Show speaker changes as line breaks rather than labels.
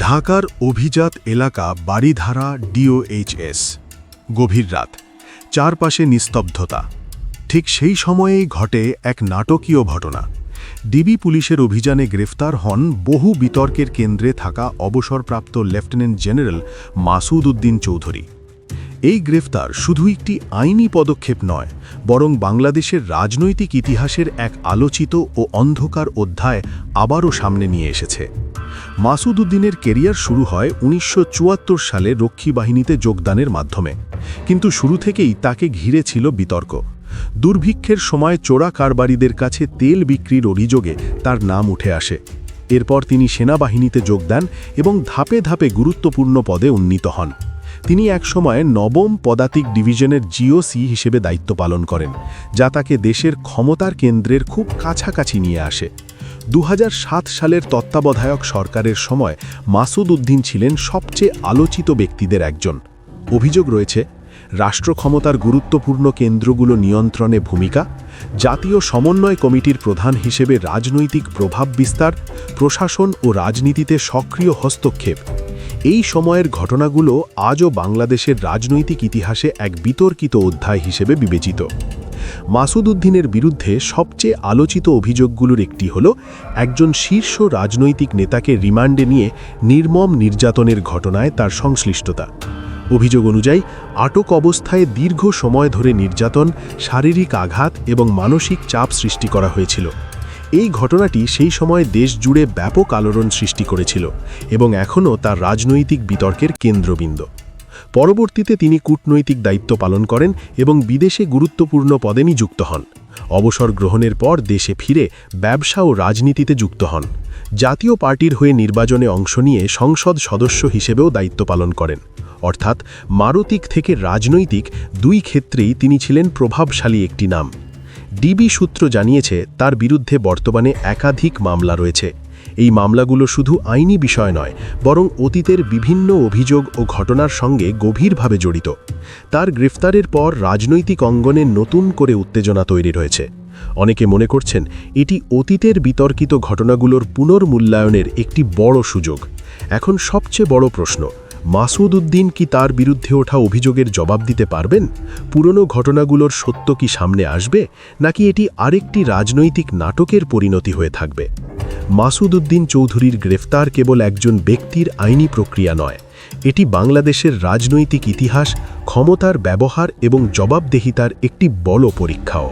ঢাকার অভিজাত এলাকা বারিধারা ডিওএইচএস। গভীর রাত, চারপাশে নিস্তব্ধতা। ঠিক সেই সময়েই ঘটে এক নাটকীয় ঘটনা। ডিবি পুলিশের অভিযানে গ্রেফতার হন বহু বিতর্কের কেন্দ্রে থাকা অবসরপ্রাপ্ত লেফটেন্যান্ট জেনারেল মাসুদ উদ্দিন চৌধুরী। এই গ্রেফতার শুধু একটি আইনি পদক্ষেপ নয়, বরং বাংলাদেশের রাজনৈতিক ইতিহাসের এক আলোচিত ও অন্ধকার অধ্যায় আবারও সামনে নিয়ে এসেছে। মাসুদ উদ্দিনের কেরিয়ার শুরু হয় ১৯৭৪ সালে রক্ষী বাহিনীতে যোগদানের মাধ্যমে, কিন্তু শুরু থেকেই তাকে ঘিরে ছিল বিতর্ক। দুর্ভিক্ষের সময় চোরা কারবারিদের কাছে তেল বিক্রির অভিযোগে তার নাম উঠে আসে। এরপর তিনি সেনাবাহিনীতে যোগ দেন এবং ধাপে ধাপে গুরুত্বপূর্ণ পদে উন্নীত হন। তিনি একসময় নবম পদাতিক ডিভিশনের জিওসি হিসেবে দায়িত্ব পালন করেন, যা তাকে দেশের ক্ষমতার কেন্দ্রের খুব কাছাকাছি নিয়ে আসে। ২০০৭ সালের তত্ত্বাবধায়ক সরকারের সময় মাসুদ উদ্দিন ছিলেন সবচেয়ে আলোচিত ব্যক্তিদের একজন। অভিযোগ রয়েছে রাষ্ট্র ক্ষমতার গুরুত্বপূর্ণ কেন্দ্রগুলো নিয়ন্ত্রণে ভূমিকা, জাতীয় সমন্বয় কমিটির প্রধান হিসেবে রাজনৈতিক প্রভাব বিস্তার, প্রশাসন ও রাজনীতিতে সক্রিয় হস্তক্ষেপ। এই সময়ের ঘটনাগুলো আজও বাংলাদেশের রাজনৈতিক ইতিহাসে এক বিতর্কিত অধ্যায় হিসেবে বিবেচিত। মাসুদ উদ্দিনের বিরুদ্ধে সবচেয়ে আলোচিত অভিযোগগুলোর একটি হল একজন শীর্ষ রাজনৈতিক নেতাকে রিমান্ডে নিয়ে নির্মম নির্যাতনের ঘটনায় তার সংশ্লিষ্টতা। অভিযোগ অনুযায়ী আটক অবস্থায় দীর্ঘ সময় ধরে নির্যাতন, শারীরিক আঘাত এবং মানসিক চাপ সৃষ্টি করা হয়েছিল। এই ঘটনাটি সেই সময় দেশ জুড়ে ব্যাপক আলোড়ন সৃষ্টি করেছিল এবং এখনও তার রাজনৈতিক বিতর্কের কেন্দ্রবিন্দু। পরবর্তীতে তিনি কূটনৈতিক দায়িত্ব পালন করেন এবং বিদেশে গুরুত্বপূর্ণ পদে নিযুক্ত হন। অবসর গ্রহণের পর দেশে ফিরে ব্যবসা ও রাজনীতিতে যুক্ত হন। জাতীয় পার্টির হয়ে নির্বাচনে অংশ নিয়ে সংসদ সদস্য হিসেবেও দায়িত্ব পালন করেন। অর্থাৎ মারতিক থেকে রাজনৈতিক দুই ক্ষেত্রেই তিনি ছিলেন প্রভাবশালী একটি নাম। ডিবি সূত্র জানিয়েছে তার বিরুদ্ধে বর্তমানে একাধিক মামলা রয়েছে। এই মামলাগুলো শুধু আইনি বিষয় নয়, বরং অতীতের বিভিন্ন অভিযোগ ও ঘটনার সঙ্গে গভীরভাবে জড়িত। তার গ্রেফতারের পর রাজনৈতিক অঙ্গনে নতুন করে উত্তেজনা তৈরি হয়েছে। অনেকে মনে করছেন এটি অতীতের বিতর্কিত ঘটনাগুলোর পুনর্মূল্যায়নের একটি বড় সুযোগ। এখন সবচেয়ে বড় প্রশ্ন, মাসুদ উদ্দিন কি তার বিরুদ্ধে ওঠা অভিযোগের জবাব দিতে পারবেন? পুরনো ঘটনাগুলোর সত্য কি সামনে আসবে, নাকি এটি আরেকটি রাজনৈতিক নাটকের পরিণতি হয়ে থাকবে? মাসুদ উদ্দিন চৌধুরীর গ্রেফতার কেবল একজন ব্যক্তির আইনি প্রক্রিয়া নয়, এটি বাংলাদেশের রাজনৈতিক ইতিহাস, ক্ষমতার ব্যবহার এবং জবাবদিহিতার একটি বড় পরীক্ষাও।